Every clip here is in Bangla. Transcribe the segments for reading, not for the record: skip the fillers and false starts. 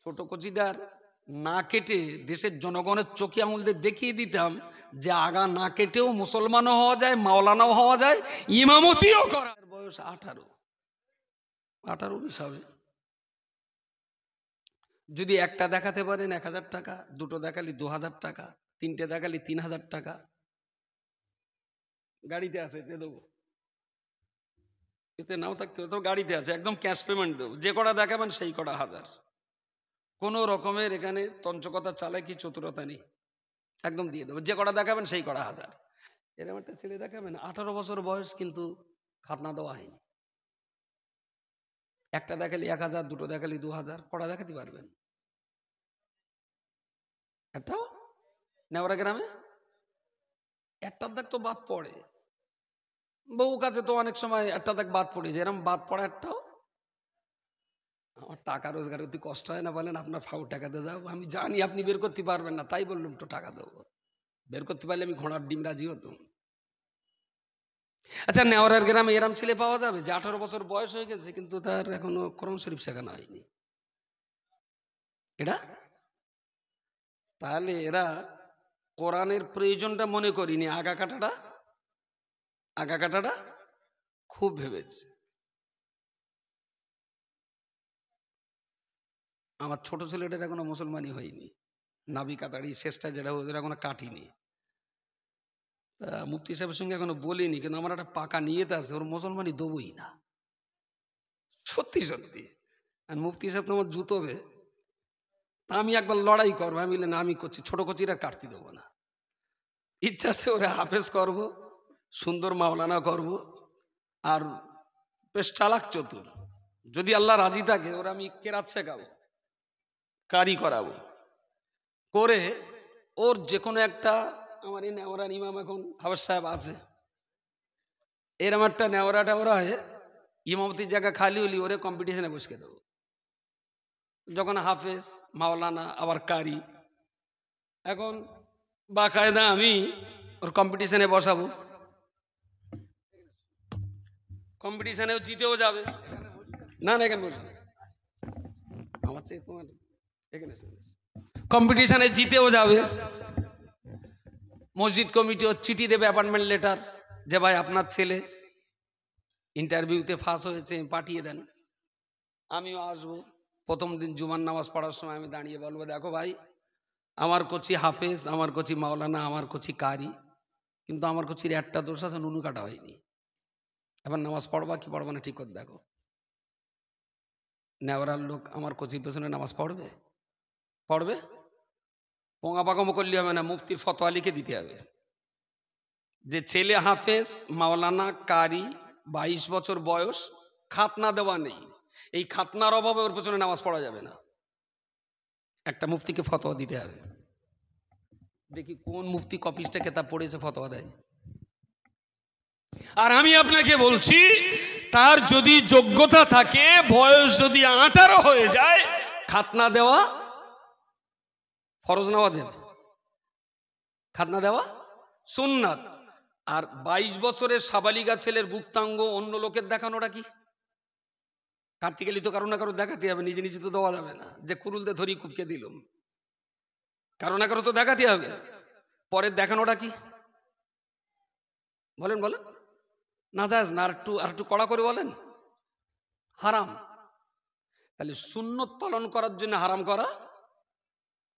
ছোট কচিদার না কেটে দেশের জনগণের চোখে আঙুল দিয়ে দেখিয়ে দিতাম যে আগা না কেটেও মুসলমানও হওয়া যায়, মাওলানাও হওয়া যায়, ইমামতিও করা। বয়স 18-19 হবে। যদি একটা দেখাতে পারেন 1000 টাকা, দুটো দেখালি 2000 টাকা, তিনটে দেখালি 3000 টাকা, গাড়িতে আছে এতে দেবো, এতে নাও থাকতে তো গাড়িতে আছে, একদম ক্যাশ পেমেন্ট দেবো। যে কটা দেখাবেন সেই কটা হাজার। কোনো রকমের এখানে তঞ্চকতা চালাকি চতুরতা নেই, একদম দিয়ে দেবো। যে কটা দেখাবেন সেই কটা হাজার। এরকম একটা ছেলে দেখাবেন 18 বছর বয়স, কিন্তু খাতনা দেওয়া হয়নি। একটা দেখালি 1000, দুটো দেখালি 2000, কটা দেখাতে পারবেন? একটাও নেওয়ারা গ্রামে একটার দাগ তো বাদ পড়ে, বউ কাছে তো অনেক সময় একটা দাগ বাদ পড়ে, যেরকম বাদ পড়ে একটাও। আমার টাকা রোজগার করতে কষ্ট হয় না বলেন? আপনার ফাউ টাকা দিয়ে যাও, আমি জানি আপনি বের করতে পারবেন না, তাই বললাম তো টাকা দেবো। বের করতে পারলে আমি ঘোড়ার ডিম রাজি হতাম। আচ্ছা, নেওয়ারার গ্রামে এরম ছেলে পাওয়া যাবে যে 18 বছর বয়স হয়ে গেছে কিন্তু তার এখনো কোরআন শরীফ শেখানো হয়নি? এটা তাহলে এরা কোরআনের প্রয়োজনটা মনে করিনি, আগা কাটাটা খুব ভেবেছে। আমার ছোট ছেলেটার এখনো মুসলমানই হয়নি, নাবি কাতারি শেষটা যেটা ওদের এখনো কাটিনি। তা মুফতি সাহেবের সঙ্গে এখনো বলিনি, কিন্তু আমার একটা পাকা নিয়ত আছে, ওর মুসলমানই দেবই না, সত্যি সত্যি। আর মুফতি সাহেব তো আমার জুতোবে, তা আমি একবার লড়াই করবো। আমি বলি না, আমি করছি, ছোট কচিরা কাটতে দেবো না। ইচ্ছা আছে ওরা হাফেজ করব, সুন্দর মাওলানা করব, আর বেশ চালাক চতুর, যদি আল্লাহ রাজি থাকে ওরা আমি কেরাত শেখাবো, কারি করাবো, করে ওর যে কোনো একটা, আমার এই নেওয়ারার ইমাম এখন হাফেজ সাহেব আছে, এরম একটা নেওয়ারা হয় ইমামতির জায়গা খালি হলি ওরে কম্পিটিশনে বসকে দেবো। যখন হাফেজ মাওলানা আবার কারি, এখন বাকায়দা আমি ওর কম্পিটিশনে বসাবো, কম্পিটিশনেও জিতেও যাবে। না না, এখানে বসে আমার চেয়ে তোমার এখানে কম্পিটিশনে জিতেও যাবে। মসজিদ কমিটি ওর চিঠি দেবে, অ্যাপয়েন্টমেন্ট লেটার, যে ভাই আপনার ছেলে ইন্টারভিউতে ফার্স্ট হয়েছে, পাঠিয়ে দেন। আমিও আসবো। প্রথম দিন জুমার নামাজ পড়ার সময় আমি দাঁড়িয়ে বলবো, দেখো ভাই, আমার করছি হাফেজ, আমার করছি মাওলানা, আমার করছি কারি, কিন্তু আমার করছি একটা দোষ আছে, নুনু কাটা হয়নি। এবার নামাজ পড়বা কি পড়বা না ঠিক করে দেখো। নেওয়ারার লোক আমার কচির পেছনে নামাজ পড়বে? পোঙা পাকামো করলে হবে না, মুফতির ফতোয়া লিখে দিতে হবে যে ছেলে হাফেজ মাওলানা কারি 22 বছর বয়স, খাতনা দেওয়া নেই, এই খাতনার অভাবে ওর পেছনে নামাজ পড়া যাবে না। একটা মুফতিকে ফতোয়া দিতে হবে। দেখি কোন মুফতি কপিসটা কেতাব পড়েছে ফতোয়া দেয়। আর আমি আপনাকে বলছি, তার যদি যোগ্যতা থাকে, বয়স যদি 18 হয়ে যায়, খাতনা দেওয়া ফরজ না ওয়াজিব? খাতনা দেওয়া সুন্নাত। আর 22 বছরের সাবালিগা ছেলের গুপ্তাঙ্গ অন্য লোকের দেখানোটা কি? কাটতে গেলে তো কারো না কারো দেখাতে হবে, নিজে নিজে তো দেওয়া যাবে না, যে কুরুল দিয়ে ধরি কুপকে দিলাম, কারো না কারো তো দেখাতে হবে। পরের দেখানোটা কি বলেন? না জায়েজ না? আর একটু কড়া করে বলেন, হারাম। তাহলে সুন্নত পালন করার জন্য হারাম করা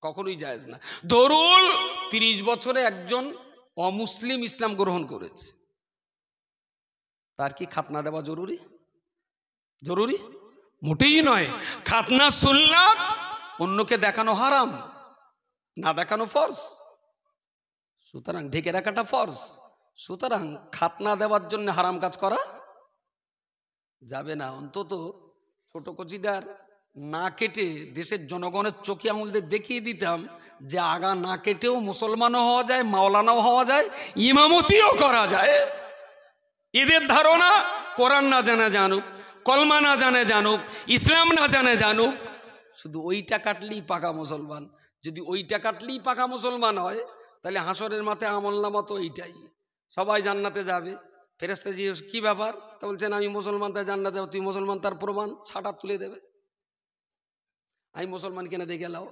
কখনোই জায়েজ না। ধরুন 30 বছরে একজন অমুসলিম ইসলাম গ্রহণ করেছে, তার কি খাতনা দেওয়া জরুরি? মোটেই নয়। খাতনা সুন্নাত, অন্যকে দেখানো হারাম, না দেখানো ফরজ। সুতরাং ঢেকে রাখাটা ফরজ। সুতরাং খাতনা দেওয়ার জন্য হারাম কাজ করা যাবে না। অন্তত ছোট কচিদার না কেটে দেশের জনগণের চোখে আঙুল দিয়ে দেখিয়ে দিতাম যে আগা না কেটেও মুসলমানও হওয়া যায়, মাওলানাও হওয়া যায়, ইমামতিও করা যায়। এদের ধারণা কোরআন না জানে জানুক, কলমা না জানে জানুক, ইসলাম না জানে জানুক, শুধু ওইটা কাটলেই পাকা মুসলমান। যদি ওইটা কাটলেই পাকা মুসলমান হয়, তাহলে হাসরের মাথায় আমলনামা তো এইটাই, সবাই জান্নাতে যাবে। ফেরেশতা জিজ্ঞেস কি ব্যাপার? তা বলছেন আমি মুসলমান, তাই জান্নাতে যাবো। তুই মুসলমান, তার প্রমাণ? ছাটা তুলে দেবে। আমি মুসলমান কেনা দেখে এলাও।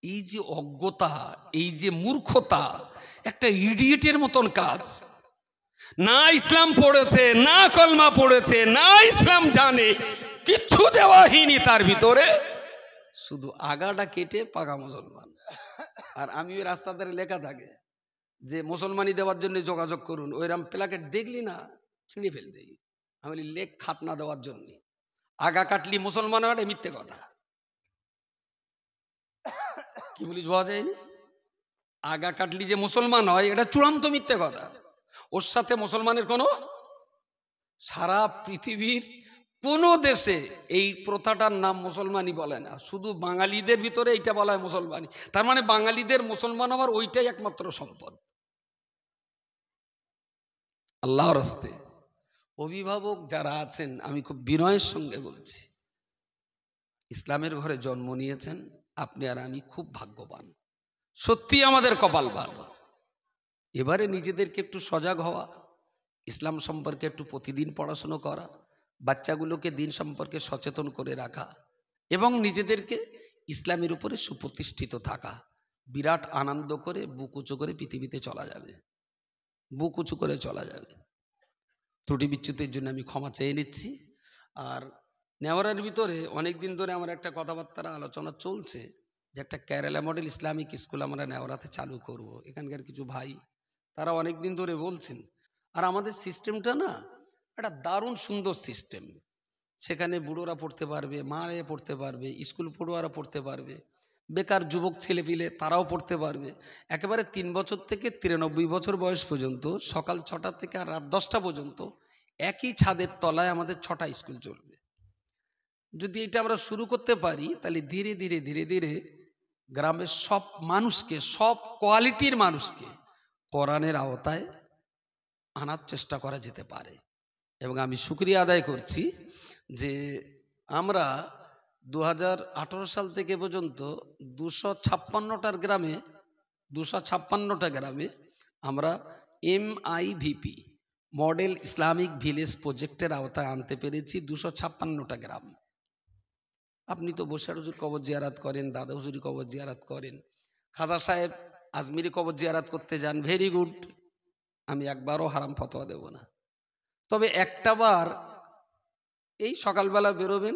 এই যে অজ্ঞতা, এই যে মূর্খতা, একটা ইডিয়েটের মতন কাজ। না ইসলাম পড়েছে, না কলমা পড়েছে, না ইসলাম জানে, কিচ্ছু দেওয়াহীনি তার ভিতরে, শুধু আগাটা কেটে পাকা মুসলমান। আর আমি ওই রাস্তা ধারে লেখা থাকে যে মুসলমানি দেওয়ার জন্য যোগাযোগ করুন, ওইরকম প্ল্যাকেট দেখলি না ছিঁড়ে ফেল দেই। আমি বলি লেখ খাতনা দেওয়ার জন্য, আগা কাটলি মুসলমান হয়, মিথ্যে কথা। কি বলিস বোঝা যায়নি? আগা কাটলি যে মুসলমান হয়, এটা চূড়ান্ত মিথ্যে কথা। ওর সাথে মুসলমানের কোনো, সারা পৃথিবীর কোন দেশে এই প্রথাটার নাম মুসলমানি বলে না, শুধু বাঙালিদের ভিতরে এইটা বলা হয় মুসলমানি। তার মানে বাঙালিদের মুসলমান হওয়ার ওইটাই একমাত্র সম্পদ। আল্লাহর রাস্তে অভিভাবক যারা আছেন, আমি খুব বিনয়ের সঙ্গে বলছি, ইসলামের ঘরে জন্ম নিয়েছেন আপনি আর আমি খুব ভাগ্যবান, সত্যি আমাদের কপাল ভালো। এবারে নিজেদেরকে একটু সজাগ হওয়া, ইসলাম সম্পর্কে একটু প্রতিদিন পড়াশুনো করা, বাচ্চাগুলোকে দিন সম্পর্কে সচেতন করে রাখা এবং নিজেদেরকে ইসলামের উপরে সুপ্রতিষ্ঠিত থাকা। বিরাট আনন্দ করে বুক উঁচু করে পৃথিবীতে চলা যাবে, বুক উঁচু করে চলা যাবে। ত্রুটি বিচ্যুতির জন্য আমি ক্ষমা চেয়ে নিচ্ছি। আর নেওয়ারের ভিতরে অনেক দিন ধরে আমার একটা কথাবার্তা আলোচনা চলছে যে একটা কেরালা মডেল ইসলামিক স্কুল আমরা নেওয়ারাতে চালু করব। এখানকার কিছু ভাই তারা অনেক দিন ধরে বলছেন। আর আমাদের সিস্টেমটা না একটা দারুণ সুন্দর সিস্টেম। সেখানে বুড়োরা পড়তে পারবে, মায়েরা পড়তে পারবে, স্কুল পড়ুয়ারা পড়তে পারবে, বেকার যুবক ছেলেপিলে তারাও পড়তে পারবে। একেবারে 3 বছর থেকে 93 বছর বয়স পর্যন্ত সকাল 6টা থেকে আর রাত 10টা পর্যন্ত একই ছাদের তলায় আমাদের 6টা স্কুল চলবে। যদি এটা আমরা শুরু করতে পারি তাহলে ধীরে ধীরে ধীরে ধীরে গ্রামের সব মানুষকে, সব কোয়ালিটির মানুষকে কোরআনের আওতায় আনার চেষ্টা করা যেতে পারে। এবং আমি শুকরিয়া আদায় করছি যে আমরা 2018 সাল থেকে পর্যন্ত 256টা গ্রামে আমরা MIVP মডেল ইসলামিক ভিলেজ প্রজেক্টের আওতায় আনতে পেরেছি 256টা গ্রাম। আপনি তো বসির হুজুর কবর জিয়ারাত করেন, দাদা হুজুরি কবর জিয়ারাত করেন, খাজা সাহেব আজমিরি কবর জিয়ারাত করতে যান, ভেরি গুড। আমি একবারও হারাম ফতোয়া দেব না। তবে একটা বার এই সকালবেলা বেরোবেন,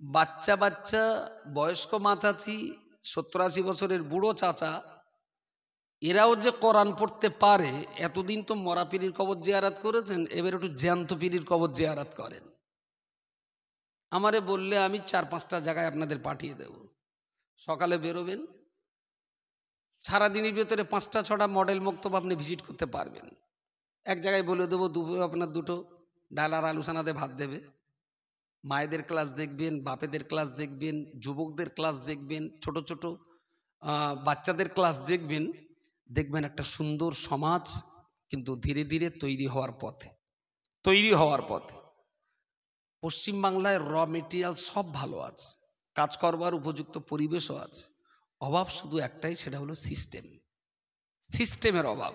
বাচ্চা বাচ্চা বয়স্ক মা চাচি, 70-80 বছরের বুড়ো চাচা, এরাও যে কোরআন পড়তে পারে। এতদিন তো মরা পীরের কবর জিয়ারাত করেছেন, এবার একটু জ্যান্ত পীরের কবর জিয়ারাত করেন। আমারে বললে আমি 4-5টা জায়গায় আপনাদের পাঠিয়ে দেব। সকালে বেরোবেন, সারাদিনের ভেতরে 5টা-6টা মডেল মক্তব আপনি ভিজিট করতে পারবেন। এক জায়গায় বলে দেবো দুপুরে আপনার 2টো ডাল আর আলু সানাতে ভাত দেবে। মায়েদের ক্লাস দেখবেন, বাপেদের ক্লাস দেখবেন, যুবকদের ক্লাস দেখবেন, ছোট ছোট বাচ্চাদের ক্লাস দেখবেন। দেখবেন একটা সুন্দর সমাজ কিন্তু ধীরে ধীরে তৈরি হওয়ার পথে। পশ্চিমবাংলায় র মেটেরিয়াল সব ভালো আছে, কাজ করবার উপযুক্ত পরিবেশও আছে। অভাব শুধু একটাই, সেটা হলো সিস্টেমের অভাব।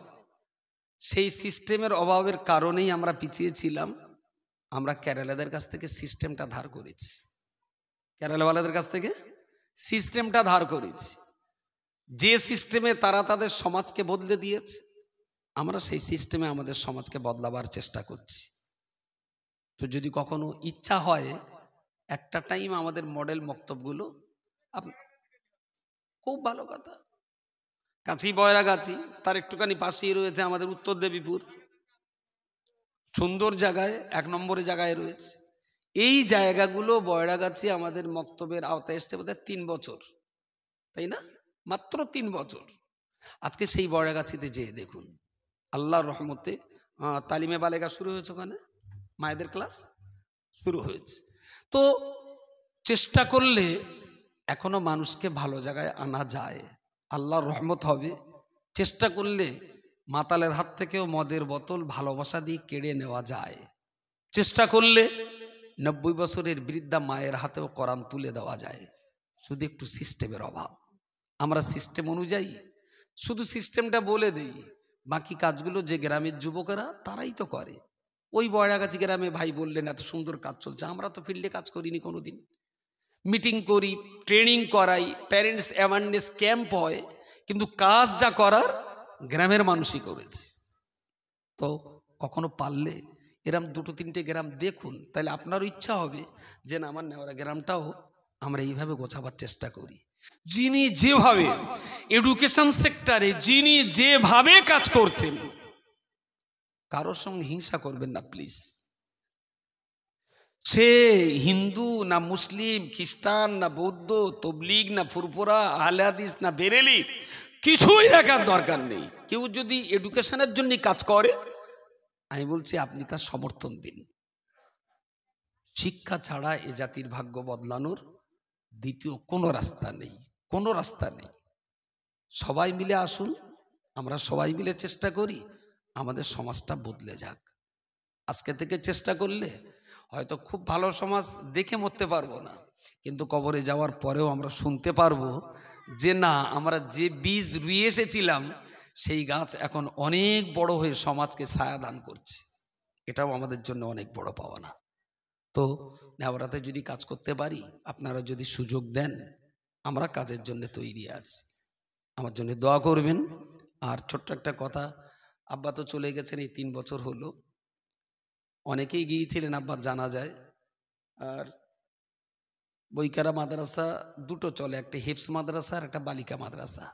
সেই সিস্টেমের অভাবের কারণেই আমরা পিছিয়ে ছিলাম। আমরা কেরালাদের কাছ থেকে সিস্টেমটা ধার করেছি, কেরালাওয়ালাদের কাছ থেকে সিস্টেমটা ধার করেছি। যে সিস্টেমে তারা তাদের সমাজকে বদলে দিয়েছে, আমরা সেই সিস্টেমে আমাদের সমাজকে বদলাবার চেষ্টা করছি। তো যদি কখনো ইচ্ছা হয় একটা টাইম আমাদের মডেল মক্তবগুলো, খুব ভালো কথা, কাছেই বয়রাগাছি, তার একটুখানি পাশেই রয়েছে আমাদের উত্তর দেবীপুর, সুন্দর জায়গায়, 1 নম্বরে জায়গায় রয়েছে। এই জায়গাগুলো বয়রাগাছি আমাদের মক্তবের আওতায় এসছে বোধহয় 3 বছর, তাই না? মাত্র 3 বছর। আজকে সেই বয়রাগাছিতে যেয়ে দেখুন, আল্লাহর রহমতে তালিমে বালেগা শুরু হয়েছে, ওখানে মায়েদের ক্লাস শুরু হয়েছে। তো চেষ্টা করলে এখনো মানুষকে ভালো জায়গায় আনা যায়, আল্লাহর রহমত হবে। চেষ্টা করলে মাতালের হাত থেকেও মদের বোতল ভালোবাসা দিয়ে কেড়ে নেওয়া যায়। চেষ্টা করলে 90 বছরের বৃদ্ধা মায়ের হাতেও কোরআন তুলে দেওয়া যায়। শুধু একটু সিস্টেমের অভাব। আমরা সিস্টেম অনুযায়ী শুধু সিস্টেমটা বলে দেই, বাকি কাজগুলো যে গ্রামের যুবকেরা তারাই তো করে। ওই বয়রাগাছি গ্রামে ভাই বললেন এত সুন্দর কাজ চলছে, আমরা তো ফিল্ডে কাজ করিনি কোনোদিন, মিটিং করি, ট্রেনিং করাই, প্যারেন্টস অ্যাওয়ারনেস ক্যাম্প হয়, কিন্তু কাজ যা করার গ্রামের মানুষই করেছে। তো কখনো পারলে এরম 2-3টে গ্রাম দেখুন, তাহলে আপনারও ইচ্ছা হবে যে না আমার নেওয়ারা গ্রামটাও আমরা এইভাবে গোছাবার চেষ্টা করি। যিনি যেভাবে এডুকেশন সেক্টরে যিনি যেভাবে কাজ করছেন, কারোর সঙ্গে হিংসা করবেন না প্লিজ। সে হিন্দু না মুসলিম, খ্রিস্টান না বৌদ্ধ, তবলিগ না ফুরফুরা, আহলে হাদিস না বেরেলি, কিছুই দেখার দরকার নেই। কেউ যদি এডুকেশনের জন্য কাজ করে, আমি বলছি আপনি তার সমর্থন দিন। শিক্ষা ছাড়া এ জাতির ভাগ্য বদলানোর দ্বিতীয় কোনো রাস্তা নেই, কোনো রাস্তা নেই। সবাই মিলে আসুন, আমরা সবাই মিলে চেষ্টা করি আমাদের সমাজটা বদলে যাক। আজকে থেকে চেষ্টা করলে হয়তো খুব ভালো সমাজ দেখে মরতে পারবো না, কিন্তু কবরে যাওয়ার পরেও আমরা শুনতে পারবো যে না, আমরা যে বীজ রুয়ে এসেছিলাম সেই গাছ এখন অনেক বড় হয়ে সমাজকে ছায়া দান করছে। এটাও আমাদের জন্য অনেক বড় পাওনা। তো নেওয়ারাতে যদি কাজ করতে পারি, আপনারা যদি সুযোগ দেন, আমরা কাজের জন্য তৈরি আছি। আমার জন্য দোয়া করবেন। আর ছোট্ট একটা কথা, আব্বা তো চলে গেছেন এই 3 বছর হলো, অনেকেই গিয়েছিলেন আব্বার জানা যায়। আর বইকারা মাদ্রাসা দুটো চলে, একটা হিফস মাদ্রাসা আর একটা বালিকা মাদ্রাসা।